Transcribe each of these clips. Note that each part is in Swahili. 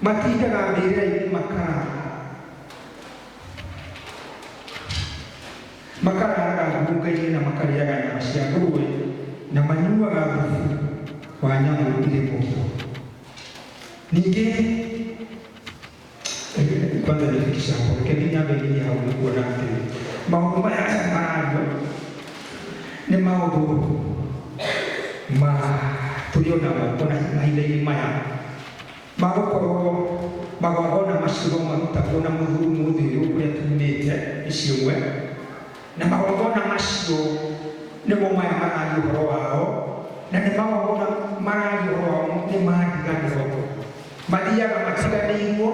matindaga mbere makaraga ngugai na makariaga nyama cia ngũrwe na manyuaga thubu wa nyamũ irĩ mũhu. Ningĩ kwanza nifikisha hapo lakini nyambĩrĩria hau nĩ kuona atĩ maũndũ maya marario nĩ maũndũ tũrĩona mokona mahinda-inĩ maya magũkorwo magongona macio marutagwo na mũthuri ũyũ ũrĩa tumĩte iciũmwe, na magongona macio nĩmo maya mararia ũhoro wao, na nĩ magongona mararia ũhoro wao nĩ mandiganĩro mathiaga matiganĩirwo,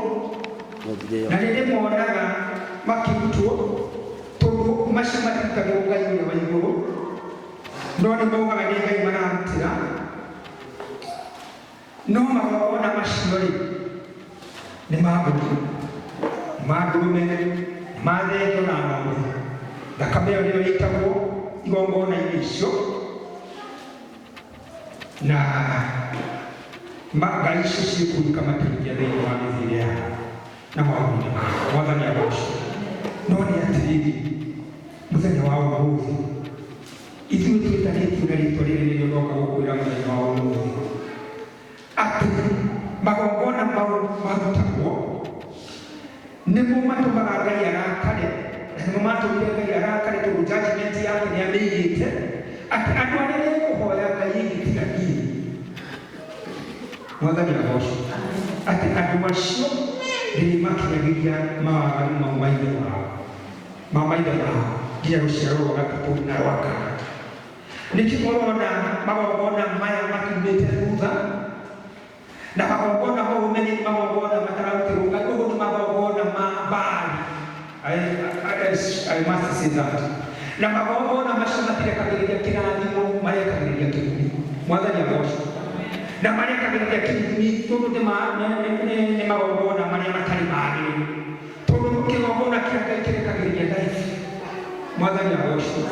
na nĩ ndĩmonaga makĩrutwo tondũ macio matirutagwo Ngai ũrĩa wa igũrũ, no nĩ maugaga nĩ Ngai mararutĩra. No magongona macio rĩ nĩ ma mbũri, ma ndũrũme, ma thenge na ng'ombe. Thakame ĩyo nĩyo ĩitagwo igongona-inĩ icio, na Ngai icio ciĩkũrika makĩria thĩinĩ wa mĩthiĩre yao na maũndũ-inĩ mao. Mwathani agocwo. No nĩ atĩrĩrĩ, mũthenya wa ũmũthĩ ithuĩ twĩtanĩtio na rĩĩtwa rĩrĩ rĩrĩoka gũkwĩra mũthenya wa ũmũthĩ atĩ magongona mau marutagwo nĩmo matũmaga Ngai arakare, na nĩmo matũmire Ngai arakare tondũ judgment yake nĩ amĩigĩte atĩ andũ arĩa megũhoya Ngai gĩtigathie. Mwathani agocwo. Atĩ andũ acio nĩmakinyagĩria mawaganu mau maithe mao nginya rũciaro rwa gatatũ na rwa kana. Nĩkĩ mũrona magongona maya makiumĩte thutha, na magongona mau nĩ magongona matararutĩrwo Ngai, ũguo nĩ magongona ma Baali. I must say that. Na magongona macio matirekagĩrĩria kĩrathimo, marekagĩrĩria kĩguni. Mwathani agocwo. Na marekagĩrĩria kĩguni tondũ nĩ magongona marĩa matarĩ magĩrĩru, tondũ kĩgongona kĩa Ngai kĩrekagĩrĩria life. Mwathani agocwo.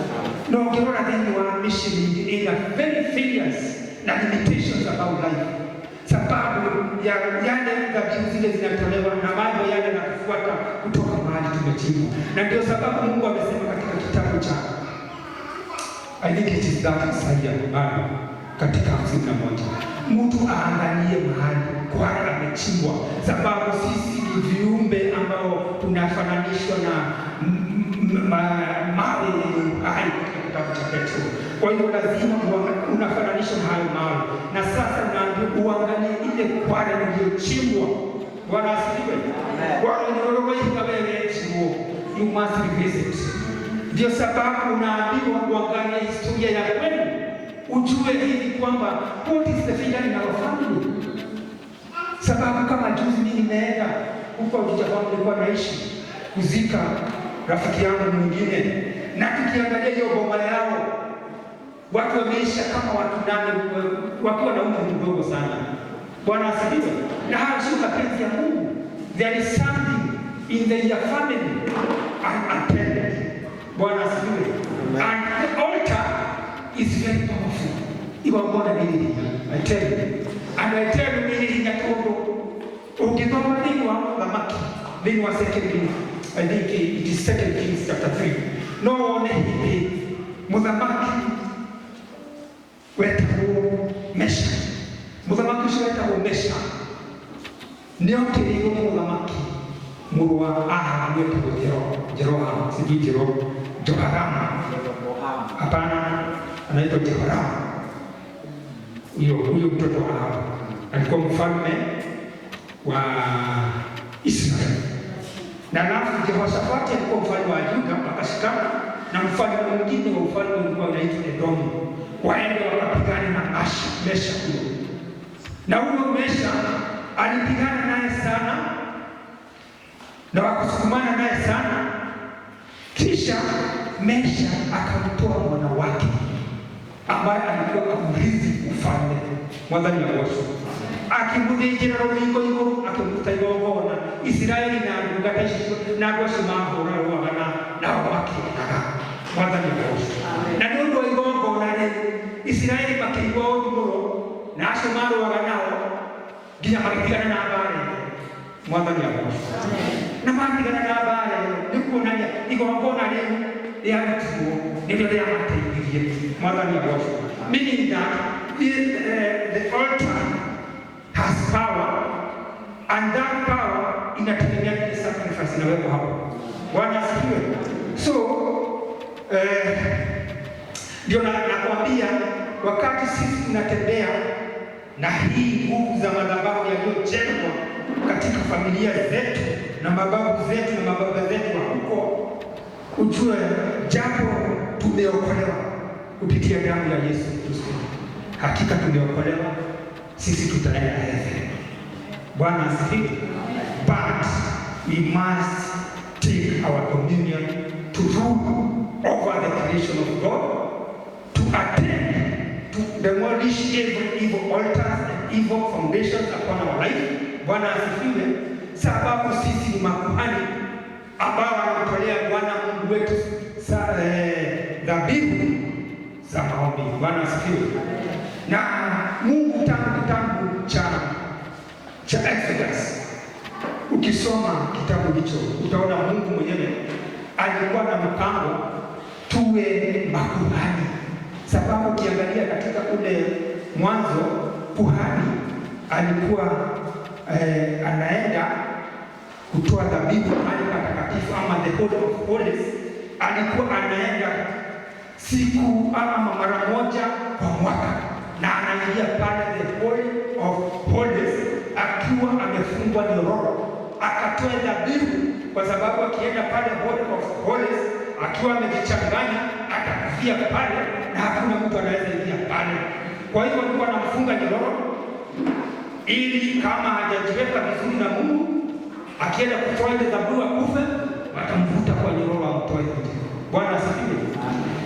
No ũngĩrora thĩinĩ wa missionary ina very failures na limitations about life, sababu ya yale dhabihu zile zinatolewa na mambo yale na kufuata kutoka mahali tumetimu. Na ndio sababu Mungu amesema katika kitabu cha I think it is that Isaiah katika 51, mtu aangalie mahali kwani amechimbwa, sababu sisi ni viumbe ambao tunafananishwa na mawe yenye uhai katika kitabu cha Petro. Kwa hiyo lazima unafananishwa na hayo mawe, na sasa unaambiwa uangalie ile kware iliyochimbwa. Bwana asifiwe. Kware iliyochimbwa wewe, you must revisit. Ndio sababu unaambiwa uangalie historia ya kwenu, ujue hivi kwamba what is the failure in our family. Sababu kama juzi mimi nimeenda huko Ujijambo, nilikuwa naishi kuzika rafiki yangu mwingine, na tukiangalia hiyo boma yao watu wameisha kama watu 8 wakiwa na umri mdogo sana. Bwana asifiwe. Na hayo sio mapenzi ya Mungu. There is something in their family unattended. Bwana asifiwe. And the altar is very powerful. Ibongona nini? I tell you. And I tell you nini ngatondo. Ukisoma dini wa Maki, dini wa second, I think it is 2 Kings chapter 3. No one hidi muthamaki wetagwo Mesha. Muthamaki ũcio wetagwo Mesha nĩ okĩrĩirwo nĩ mũthamaki mũrũ wa Ahabu wetagwo Jerohamu, sijui Jehoramu. Hapana, anaitwa Jehoramu. Huyo mtoto wa Ahabu alikuwa mfalme wa Israeli. Na alafu Jehoshafati alikuwa mfalme wa Yuda, akashikana na mfalme mwingine wa ufalme ulikuwa unaitwa Edomu. Waende wakapigana na Mesha huyo. Na huyo Mesha alipigana naye sana na wakusukumana naye sana. Kisha Mesha akamtoa mwana wake ambaye alikuwa amrithi ufalme. Mwathani agocwo. Akimuthinjĩra rũthingo igũrũ, akĩmuruta igongona. Israeli na ndungata icio na andũ acio mahũra rwagana nao makĩinaga. Mwathani agocwo. Na nĩ ũndũ wa igongona rĩ, Israeli makĩigua ũndũ mũno, na acio marũaga nao nginya magĩtigana na mbara. Mwathani agoco. Na matigana na mbara nĩ kuonania igongona rĩu rĩarutirwo nĩrĩo rĩamateithirie. Mwathani agoco. Meaning that the altar has power, and that power inategemea ile sacrifice inawekwa hapo. Bwana asifiwe. So ndio nakwambia wakati sisi tunatembea na hii nguvu za madhabahu yaliyojengwa katika familia zetu na mababu zetu na mababa zetu huko, ujue japo tumeokolewa kupitia damu ya Yesu Kristo. Hakika tumeokolewa, sisi tutaenda heaven. Bwana asifiwe. But we must take our communion to rule over the creation of God, to attend to demolish every evil altars and evil foundations upon our life. Bwana asifiwe. Sababu sisi ni makuhani ambao wanamtolea Bwana Mungu wetu dhabihu za maombi. Bwana asifiwe. Na Mungu tangu cha Exodus, ukisoma kitabu hicho utaona Mungu mwenyewe alikuwa na mpango tuwe makuhani. Sababu ukiangalia katika ule mwanzo, kuhani alikuwa anaenda kutoa dhabihu mahali patakatifu ama the Holy of Holies. Alikuwa anaenda siku ama mara moja kwa mwaka, na anaingia pale the Holy of Holies akiwa amefungwa nyororo, akatoa dhabihu, kwa sababu akienda pale Holy of Holies akiwa amejichanganya atakufia pale na hakuna mtu anaweza ingia pale. Kwa hivyo alikuwa anamfunga nyororo ili kama hajajiweka vizuri na Mungu, akienda kutoa ile dhabihu akufe, watamvuta kwa nyororo amtoe. Bwana asifiwe.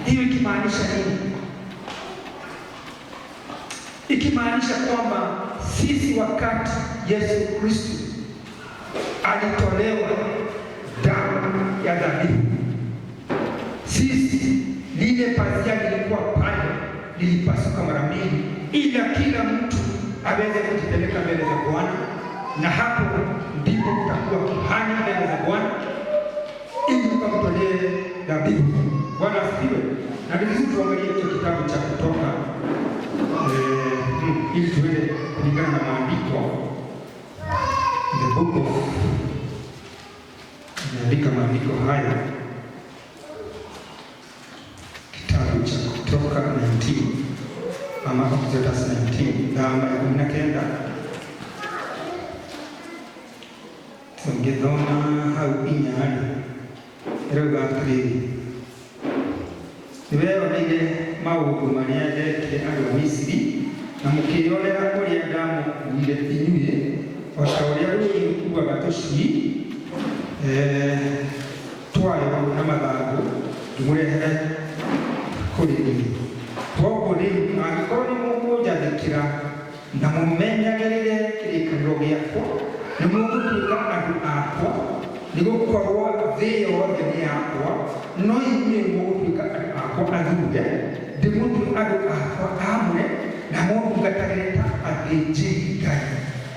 Hiyo ikimaanisha nini? Ikimaanisha kwamba sisi wakati Yesu Kristo alitolewa damu ya dhabihu, sisi lile pazia lilikuwa pale lilipasuka mara mbili, ila kila mtu aweze kujipeleka mbele za Bwana, na hapo ndipo tutakuwa kuhani mbele za Bwana ili tukamtolee dhabihu. Bwana asifiwe. Na vizuri tuangalie hicho kitabu cha Kutoka ili tuweze kulingana na maandiko. The book of inaandika maandiko haya, kitabu cha Kutoka 19 ama Exodus 19 na 19 tungithoma hau inyani rauga atĩrĩrĩ, nĩweyoneire maũndũ marĩa ndekire andũ a Misiri na mũkĩyonera ũrĩa ndamũkuire inyuĩ, o ta ũrĩa rũũĩ rũkuaga tũcui twayo na mathangũ tũmũrehere kũrĩ inyuĩ. Koguo rĩu angĩkorwo nĩ mũkũnjathĩkĩra na mũmenyagĩrĩre kĩrĩkanĩro gĩakwa, nĩ mũgũtuĩka andũ akwa, nĩgũkorwo thĩ yothe nĩ yakwa, no inyuĩ mũgũtuĩka andũ akwa athuure, ndĩmũtue andũ akwa amwe na mũngatagĩre ta athĩnjĩri-Ngai.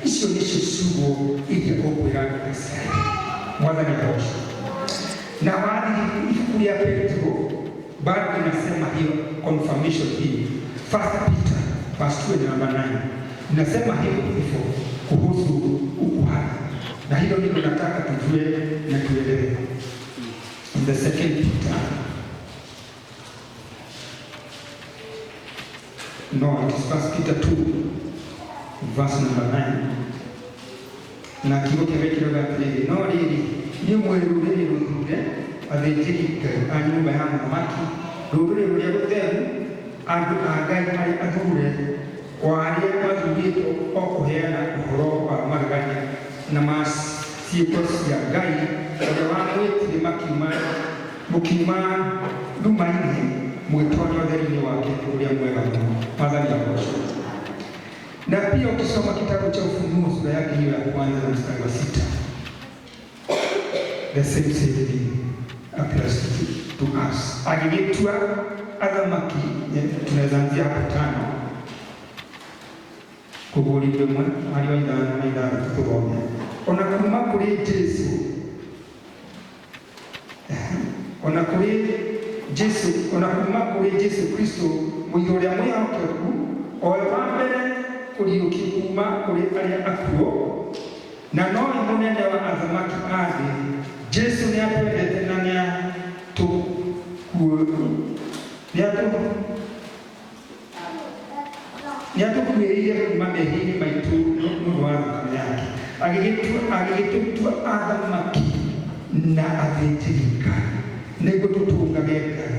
Icio nĩcio ciugo iria ũkwĩra andũ a Isiraeli. Mwathani agoco. Na wathiĩ ibuku rĩa Petro bado inasema hiyo confirmation hii. 1 Peter verse 2:9 inasema hivyo kuhusu ukuhani, na hilo ndilo nataka tujue na tuelewe. In the 2 Peter, no, it is 1 Peter 2 verse number 9. Na kiugo kĩrĩa kĩroga atĩrĩrĩ, no rĩrĩ nĩ mwĩrũrĩrĩ rũthure athĩnjĩri-Ngai a nyũmba ya mũthamaki, rũrĩrĩ rũrĩa rũtheru, andũ a Ngai arĩa athuure, o arĩa mathurĩtwo o kũheana ũhoro wa magegania na ma ciĩko cia Ngai ũrĩa wamwĩtire mũkiuma nduma-inĩ mwĩtonya ũtheri-inĩ wake ũrĩa mwega mũno. Mwathani agoco. Na pia ukisoma kitabu cha Ufunuo sura yake hiyo ya kwanza na mstari wa 6, the same thing applies to us. Agĩgĩtua athamaki, tunaweza anzia hapo 5 kũgũri rĩmwe harĩ wa 5 na 6 tũthome. ona kuma kuri Jesu ona kuma kuri Jesu Kristo muiro ya mwihokeku owe wa mbere kuriuki kuma kuri aria akuo na no munene wa athamaki athi Jesu ni atwendete na niatukuirie kuma mehini maitu nundu wa thakame yake agĩgĩtua athamaki na athĩnjĩri-Ngai nĩguo tũtungage Ngai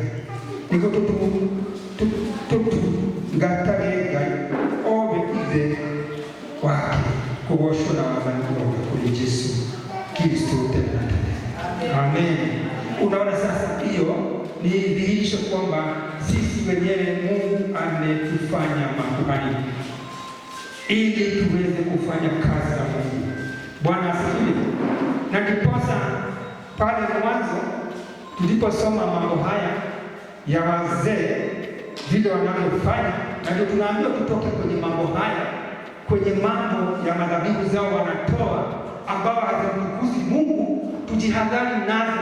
nĩguo tũtungatage Ngai owe ithe wake kũgocwo na wathani kutoka kuri Yesu Kristo tena na tena. Amen. Unaona sasa hiyo ni dhihirisho kwamba sisi wenyewe Mungu ametufanya makuhani ili tuweze kufanya kazi ya Mungu. Bwana asifiwe. Na ndiposa pale mwanzo tuliposoma mambo haya ya wazee vile wanavyofanya, na ndio tunaambiwa tutoke kwenye mambo haya, kwenye mambo ya madhabihu zao wanatoa ambao hazimtukuzi Mungu, tujihadhari nazo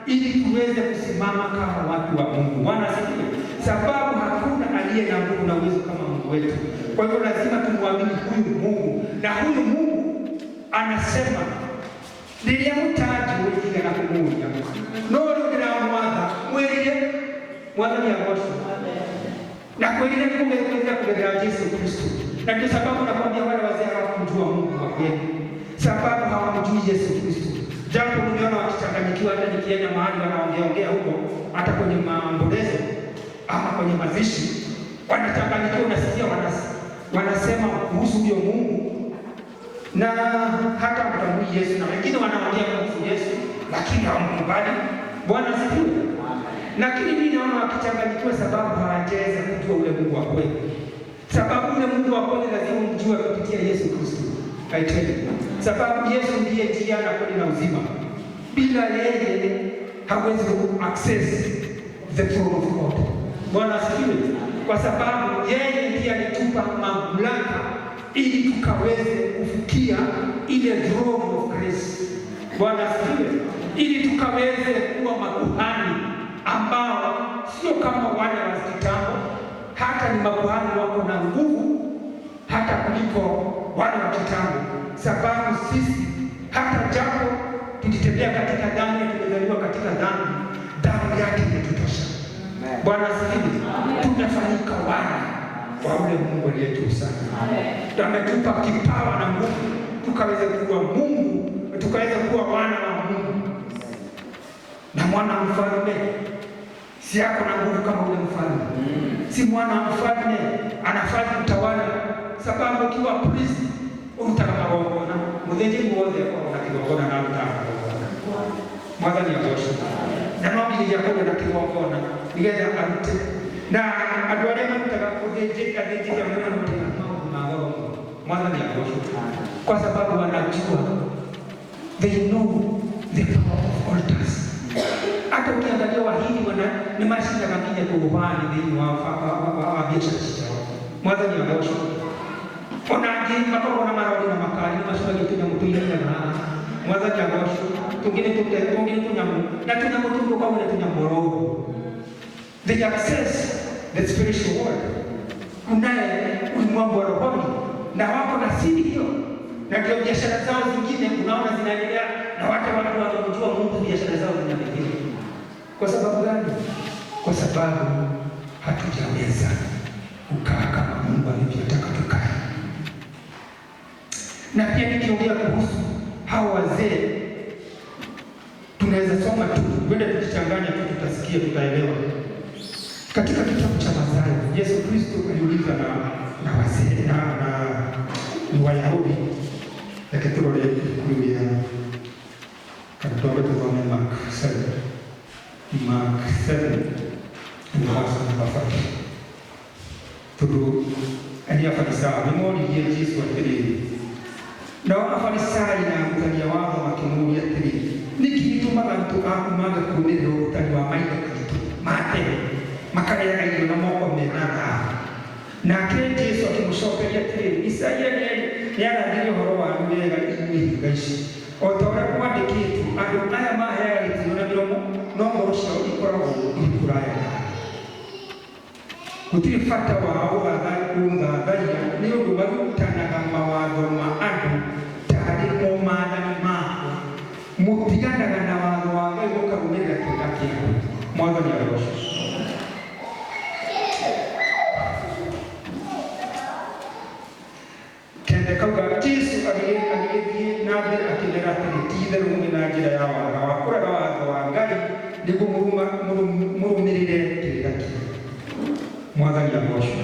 ili tuweze kusimama kama watu wa Mungu. Bwana asifiwe. Sababu hakuna aliye na nguvu na uwezo kama Mungu wetu. Kwa hivyo lazima tumwamini huyu Mungu, na huyu Mungu anasema niliyemtaji wewe na kumuja noro bila mwadha mwelile mwadha ya Yesu na kweli kumekuja kwa Yesu Kristo. Na kwa sababu nakwambia wale wazee hawakujua Mungu wa kweli, sababu hawamjui Yesu Kristo. Japo nimeona wakichanganyikiwa, hata nikienda mahali wanaongea huko, hata kwenye maombolezo ama kwenye mazishi wanachanganyikiwa, unasikia wanasema kuhusu huyo Mungu na hata mtambui Yesu, na wengine wanaongea kuhusu Yesu lakini hawamkubali. Bwana asifiwe. Lakini mimi naona wakichanganyikiwa sababu hawajaweza kujua ule Mungu wa kweli. Sababu ule Mungu wa kweli lazima umjue kupitia Yesu Kristo. Haitende. Sababu Yesu ndiye njia na kweli na uzima. Bila yeye hawezi access the throne of God. Bwana asifiwe. Kwa sababu yeye ndiye alitupa mamlaka ili tukaweze kufikia ile throne of grace. Bwana asifiwe. Ili tukaweze kuwa makuhani ambao sio kama wale wa kitambo, hata ni makuhani wako na nguvu hata kuliko wale wa kitambo. Sababu sisi hata japo tulitembea katika dhambi, tumezaliwa katika dhambi, damu yake imetutosha. Bwana asifiwe. Tunafanyika wana wa ule Mungu aliyetu sana. Ametupa kipawa na nguvu tukaweza kuwa Mungu, tukaweza kuwa wana wa Mungu. Na mwana mfalme si yako na nguvu kama ule mfalme. Si mwana mfalme anafanya utawala, sababu ukiwa priest utakapogona mudhenji mwote kwa kigongona na utakapogona mwanzo ni agosho na mambo ya kwa na kigongona nigeza ante na adwale mtakapodhenji kadhenji ya mwana mtakapogona mwanzo ni agosho, kwa sababu wanajua, they know the power of altars. Hata ukiangalia Wahindi ni mashina mengine kwa ubani ndio wa biashara zao. Mwanzo ni agosho onaje makao na marodi na makali masuala yote ya mtu ile na mwanzo ni agosho tungine tunyamu na tunyamutungo kwa wale tunyamoro. They access the spiritual world. Kunaye ulimwengu wa rohoni na wako na siri hiyo, na ndio biashara zao zingine unaona zinaendelea, na watu wanajua Mungu, biashara zao zinaendelea. Kwa sababu gani? Kwa sababu hatujaweza kukaa kama Mungu alivyotaka tukae. Na pia nikiongea kuhusu hao wazee, tunaweza soma tu, wende tukichanganya tu tutasikia, tutaelewa. Katika kitabu cha Mathayo, Yesu Kristo aliuliza na wazee na Wayahudi, lakini tulole kulia katika tusome Mark 7 na verse number 5. Tudu alia Farisayo nimuulizie Yesu atiri. Na Wafarisayo na mtania wao wakimuulia atiri, nikituma mtu akumaga kuumira utani wa maisha kitu mate makaya kayo na moko menana. Na kile Yesu akimshopelia atiri, Isaia nĩarathire ũhoro wa wega ihinga ici o ta ũrĩa kwandĩkĩtwo andũ aya maheaga gĩtĩo na mĩromo no ngoro ciao ikoragwo irĩ kũraya nawe. Gũtirĩ bata wao gũthathaiya nĩ ũndũ marutanaga mawatho ma andũ tarĩ mo maathani mao. Mũtiganaga na watho wa Ngai mũkarũmĩrĩra kĩrĩra kĩao. Mwathani arogocwo. Kende kauga Jesũ agĩthiĩ na mbere akĩmera atĩrĩ ti-itherũ mũrĩ na njĩra ya waga wa kũrega watho wa Ngai nĩguo mũrũmĩrĩre kĩrĩra kĩao. Mwathani arogocwo.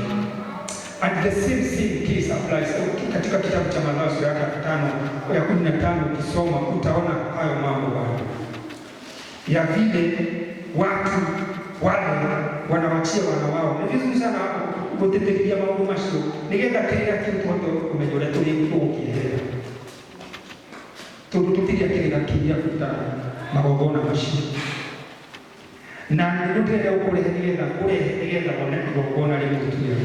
And the same case applies katika kitabu cha Mathayo sura ya 15 ukisoma utaona hayo mambo bado. Ya vile watu wale wanawachia wana wao. Ni vizuri sana kutetea mambo macio. Nigetha kĩrĩra kĩu tũhote kũmenya ũrĩa tũgũkĩeherera. Tũtiria kĩrĩra kĩu gĩa kũruta magongona macio. Na nĩgũtũĩra ũkũrehe nĩgetha wone igongona rĩu tũtiria.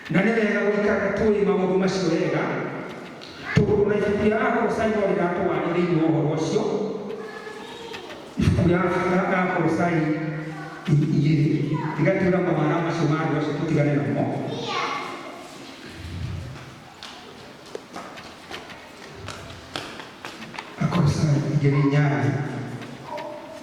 Na nĩ wega gũikara tũĩ maũndũ macio wega tondũ na ibuku rĩa Akolosai no rĩratũwarĩrĩirie ũhoro ũcio. Ibuku rĩa Akolosai rĩgatwĩra mawara macio ma andũ acio tũtigane namo. Akolosai 2:8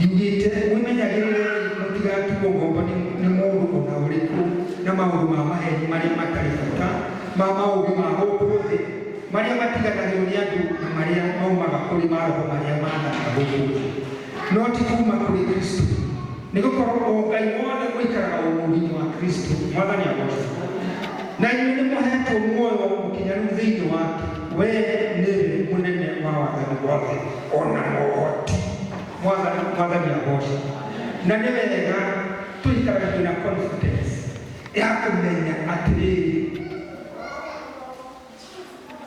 yugĩte mwĩmenyagĩrĩre mũtigatuo ngombo nĩ mũndũ ona ũrĩkũ na maũndũ ma maheni marĩa matarĩ bata ma maũndũ ma gũkũ thĩ marĩa matiganagĩrwo nĩ andũ na marĩa maumaga kũrĩ maroho marĩa mathaka gũkũ thĩ, no ti kuuma kũrĩ Kristo. Nĩgũkorwo o Ngai wothe gũikaraga ũmũri-inĩ wa Kristo. Mwathani agocwo. Na inyuĩ nĩ mũhetwo muoyo mũkinyanĩru thĩinĩ wake. Wee nĩwe mũnene wa wathani wothe ona mohoti. Mwathani agocwo. Na nĩ wega tũikaraga na confidence ya kũmenya atĩrĩrĩ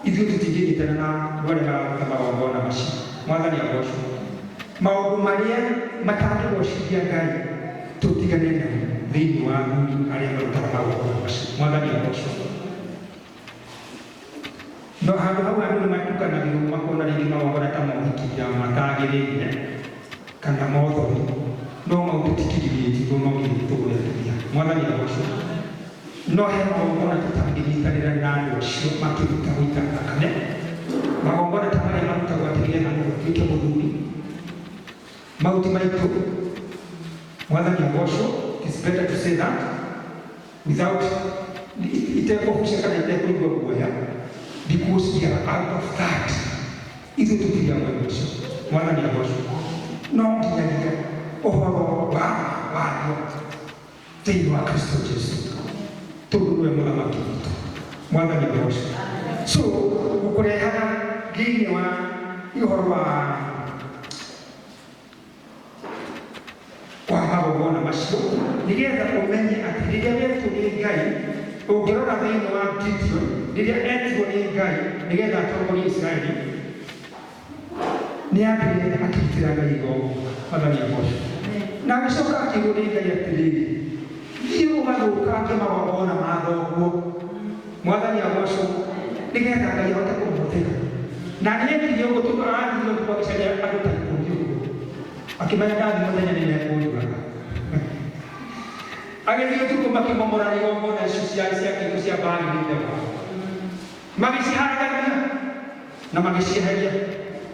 ithuĩ tũtingĩnyitana na wale mararuta magongona macio. Mwathani agocwo. Maũndũ marĩa matangĩgocithia Ngai tũtigane namo thĩinĩ wa athuri arĩa marutaga magongona macio. Mwathani agocwo. No handũ hau andũ nĩ matukanagĩrwo makona rĩngĩ magongona ta mohiki matagĩrĩire kana mothoni no maũtũtikithĩtie no nginya tũgũreria. Mwathani agocwo. No he magongona tũtangĩnyitanĩra na andũ acio makĩruta gũita thakame. Magongona ta marĩa marutagwo atĩrĩrĩ na mũtuĩke mũthuri maũndũ maitũ. Mwathani agocwo. It's better to say that without itekũhucia kana itekũigua guoya because we are out of that. Ithuĩ tũtiria mwena ũcio. Mwathani agocwo. No nginyagia ũhoro waguo thĩinĩ wa Kristo Jesũ tondũ nĩwe mũthamaki witũ. Mwathani agocwo. So gũkũrehaga thĩinĩ wa ũhoro wa magongona macio nĩgetha ũmenye atĩ rĩrĩa wetwo nĩ Ngai, ũngĩrora thĩinĩ wa Gideon rĩrĩa etirwo nĩ Ngai nĩgetha atongorie Isiraeli nĩambire akĩrutĩra Ngai igongona. Mwathani agocwo. Na agĩcoka akĩĩrwo nĩ Ngai atĩrĩrĩ thiĩ ũgathũkangie magongona ma thoguo. Mwathani agocwo. Nĩgetha Ngai ahote kũmũhũthĩra. Na nĩekire ũguo tondũ arathiire ũguo agĩcaria andũ ta ikũmi ũguo akĩmenya ndathi mũthenya nĩmekũnjũraga. Agĩthiĩ ũtukũ makĩmomora igongona icio cia kĩndũ cia Baali nĩndema magĩciharagania na magĩcieheria.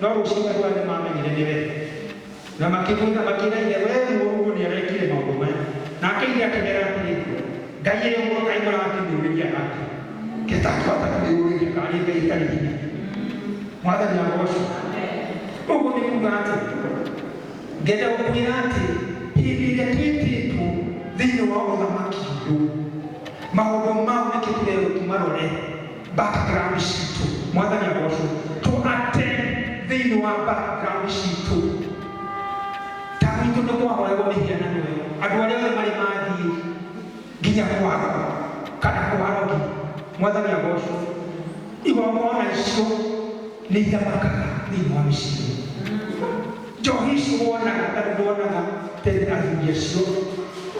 No rũciinĩ andũ arĩa mamenyire nĩwe na makĩmwĩra makĩĩra ithe wee mũrũguo nĩarekire maũndũ maya. Nake ithe akĩmera atĩrĩrĩ Ngai ĩyo Ngai mũrakĩmĩũrĩria nake gĩtatwata kũmĩũrĩria kana nĩ Ngai ĩtarĩ hinya. Mwathani agocwo. Ũguo nĩ kuuga atĩ ngenda gũkwĩra atĩ hĩndĩ ĩrĩa twĩtĩtwo thĩinĩ wa ũthamaki witũ maũndũ mau nĩkĩ tũrerwo tũmarore background citũ. Mwathani agocwo. Tũate thĩinĩ wa background citũ. Ta gwitũ nĩ kwahoragwo mĩhianano ĩyo. Andũ arĩa othe marĩ mathiĩ nginya kwao kana kwarogi. Mwathani agocwo. Igongona icio nĩ ithamakaga thĩinĩ wa mĩciĩ. Njohi icio wonaga ta ndonaga tene athuri acio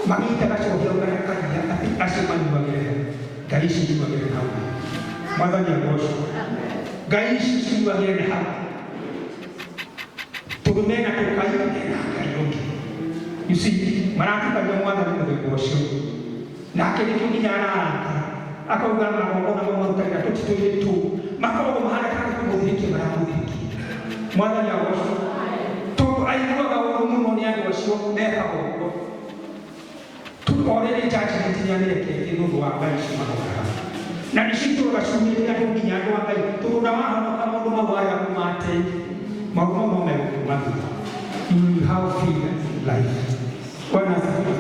magĩita gacohio kana karia atĩ acio manyuagĩre Ngai ici nyuagĩre hau. Mwathani agocwo. Ngai ici ciugagia nĩ hamwe tũmena tũkaigana Ngai ũngĩ. You see, maratukania Mwathani mũthemba ũcio, nake nĩkĩo nginya ararakara akauga magongona mau marutagĩra tũtitũ-inĩ tũu makoragwo mahana kana kũmũthirikia maramũthirikia. Mwathani agocwo. Tondũ aiguaga ũũru mũno nĩ andũ acio mekaga ũguo. Already judgment nĩarekete nĩ ũndũ wa Ngai icio magokaga. Na nĩcitũraga ciumĩrĩra andũ nginya andũ a Ngai tondũ ndamahonoka maũndũ mau arĩa kumate maũndũ mau no megũkuma thutha. You will have fear in life. Bwana asifiwe.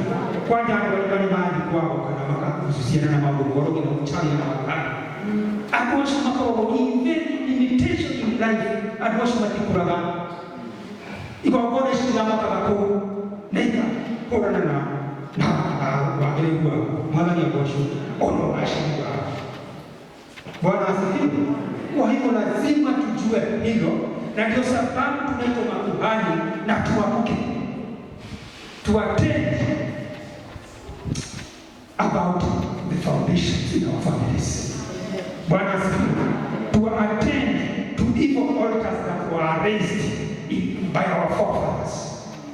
Kwanja andũ arĩa marĩ mathi kwao kana makahusiana na maũndũ ngoro na uchawi na magana. Andũ acio makoragwo limitation in life. Andũ acio matikũraga. Igongona icio ithamakaga kũu na ikahũrana na wagĩrĩru wao. Mwathani agocwo ona ũgacĩru wao. Bwana asifiwe. Kwa hivyo lazima tujue hilo, na ndio sababu tunaitwa makuhani na tuamke tuattend about the foundations in our families. Bwana asifiwe. To attend to evil altars that were raised by our forefathers.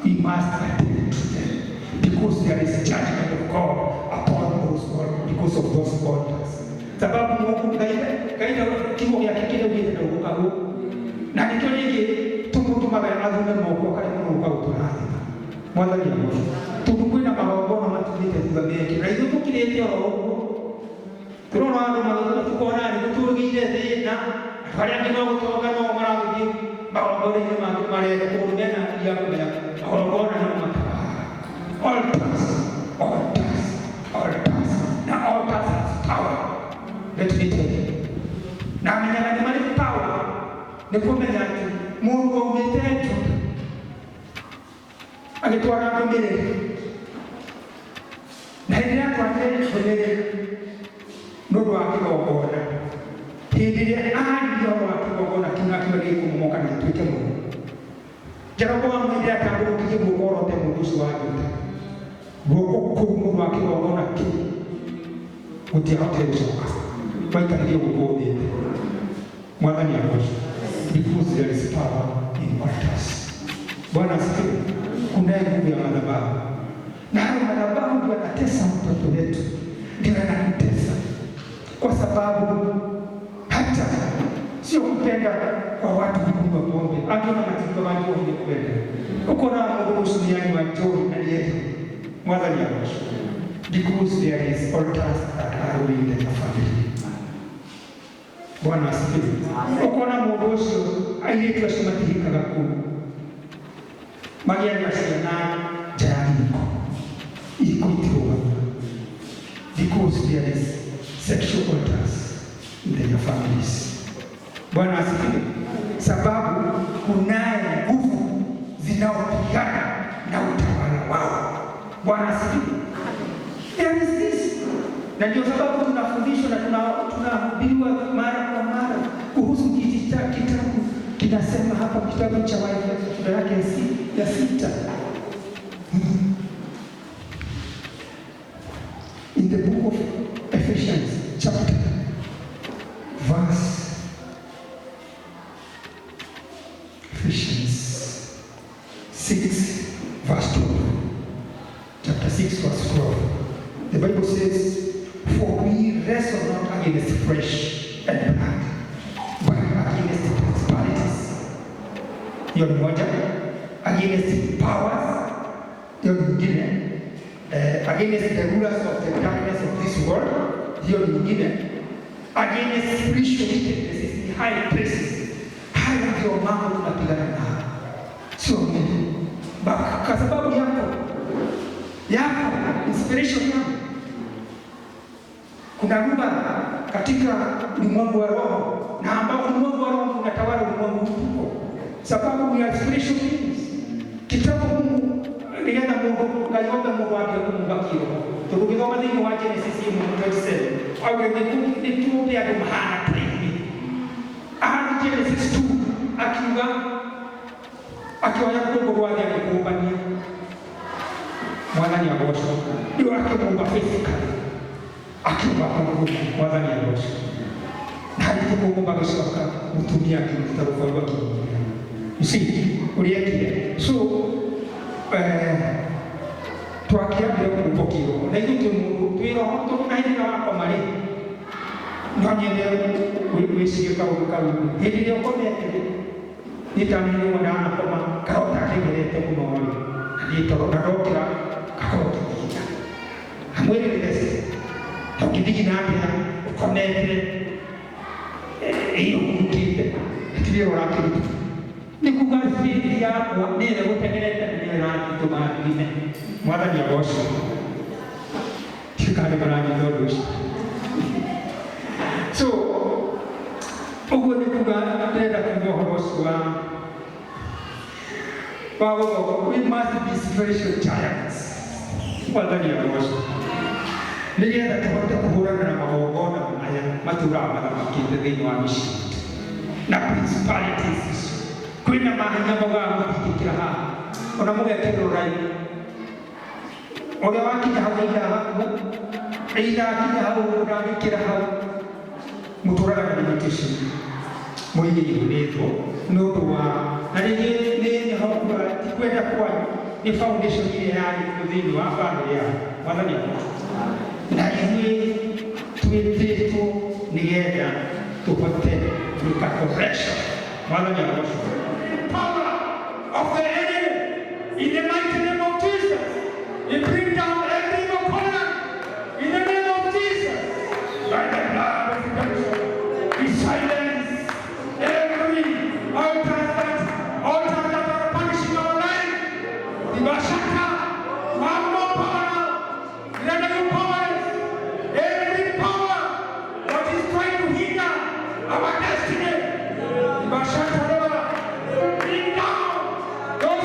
We must attend to them because there is judgment of God upon those because of those altars. Sababu Mungu kaida kimo ya kikile bile na ukaru na nikyo nyingi tumutumaga azume moko kali muno ukauturani. Mwathani agocwo. Tukwina magongona matulite thutha-inĩ na ithuĩ tũkirĩte oro ũguo tũrona andũ magĩtũra tukona nĩ tũtũrugĩire thĩna arĩa angĩ no gũtonga no marathiĩ magongona-inĩ mangĩ marenda kũndũ mena ya kũmenya magongona nĩ mataga altars. Na altars has power. Let me tell you. Na menyaga nĩ marĩ power nĩ kũmenya atĩ mũndũ aumĩte Juda agĩtwara ndũmĩrĩri na hĩndĩ ĩrĩa atwarire ndũmĩrĩri nĩ ũndũ wa kĩgongona. Hĩndĩ ĩrĩa aririe ũhoro wa kĩgongona kĩu na kĩuga gĩkũmomoka na gĩtuĩke mũno, Jeroboamu hĩndĩ ĩrĩa atambũrũkirie guoko orote mũndũ ũcio wa Juda, guoko kũu mũndũ wa kĩgongona kĩu gũtiahotire gũcoka, gwaikarire guoko thĩ. Mwathani agocwo. Because there is power in altars. Bwana asifiwe. Kuna nguvu ya madhabahu. Na hayo madhabahu ndio yanatesa mtoto wetu. Ndio yanatesa. Kwa sababu hata sio kupenda kwa watu kunywa pombe. Hata kama katika watu wengi kupenda. Uko na Mungu usiani wa joy na yeye. Mwathani agocwo. Because there is altars that are ruling the family. Bwana asifiwe. Uko na Mungu ucio airĩtu acio matihikaga kũu. Magĩaria ciana njariko ikũitirũgama. Because there is sexual altars in their families. Bwana asifiwe. Sababu kunaye nguvu zinaopigana na utawala wao. Bwana asifiwe. There is this. Na ndio sababu tunafundishwa na tunahubiriwa mara kwa mara kuhusu kitabu kinasema hapa kitabu cha Waefeso sura yake ya 6. In the book of Ephesians chapter verse Ephesians 6 verse 12. Chapter 6 verse 12. The Bible says, for we wrestle not against flesh and blood, but against principalities. Hiyo ni moja. Against powers. Hiyo nyingine. Against the rulers of the darkness of this world. Hiyo nyingine. Against spiritual wickedness in high places. Haya ndio mambo tunapigana nayo. Sio mimi. Kwa sababu yako inspiration yako. Kuna lugha katika ulimwengu wa roho na ambao ulimwengu wa roho unatawala ulimwengu huko. Sababu ni spiritual things. Kitabu Mungu nilienda Mungu ngayomba Mungu wake kumubakio. Tukisoma ndani wa Genesis 27 au ni tu ya mahana tayari. Ahadi Genesis 2 akiwa Yakobo wake alikumbania. Mwana agocwo. Ndio akimumba physically. Akiwa Mungu Mwathani agocwo. tukugomba gucoka mutumia akiruta rukorwa kinyira. You see, uriekire. So, twakiambire kumupokiro. Na ithu twira hoto na hindi wako mari. No nyende wicirie kaundu kau. Hindi ria ukomete nitamini mwana koma kaota ategerete muno ri. Ani toro ndokira kaota thina. Hamwere ndese. Tukithigina atia ukomete iyo mukite. Atirie urakiri. Nikuga sisi yakwa nile gutegerete nile rangi tumathime. Mwathani agocwo. Tikari barani ndogo ici. So, uguo ni kuga ndenda kuga uhoro ucio wa we must be spiritual giants. Mwathani agocwo. Nigetha tuhote kuhurana na magongona aya maturaga mathamakite thiini wa mĩciĩ na principalities. Kwina mahenya moga guthikira haha ona mugekirwo rai oria wakinya hau ida akinya hau ndagikira hau muturaga na limitation muigi igurithwo nundu wa na ringi ni hau kwenda kwa ni foundation ile yani thini wa family ya mwathani na ithuĩ twĩtĩtwo nĩgetha tũhote gwĩka correction. Mwathani agocwo. Power of the enemy in the mighty name of Jesus. We bring down every evil covenant in the name of Jesus. By the blood of redemption, we silence every altar that are punishing our life. The Bashaka, have no power now. Let them powers, every power that is trying to hinder our destiny. The Bashaka, bring down those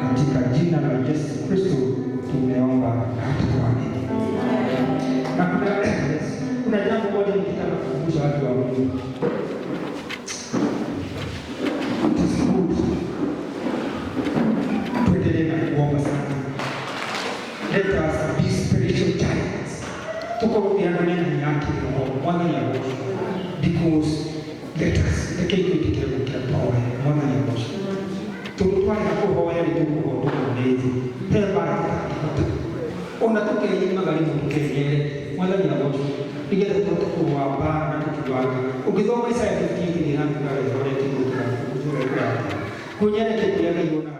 Katika jina la Yesu Kristo tumeomba na kuamini. let us be spiritual giants. Tukorudiane na yake mwana ya Mungu. Because let us take it to power mwana ya Mungu. Tutwala kuhoya lituko nezi. Heba ona tukeni magali mukene mwana ya Mungu. Igera tuko waba na tukiwaga. Ukizoma Isaya 15 ni hapo ngale zote tuko kunyana kitu yake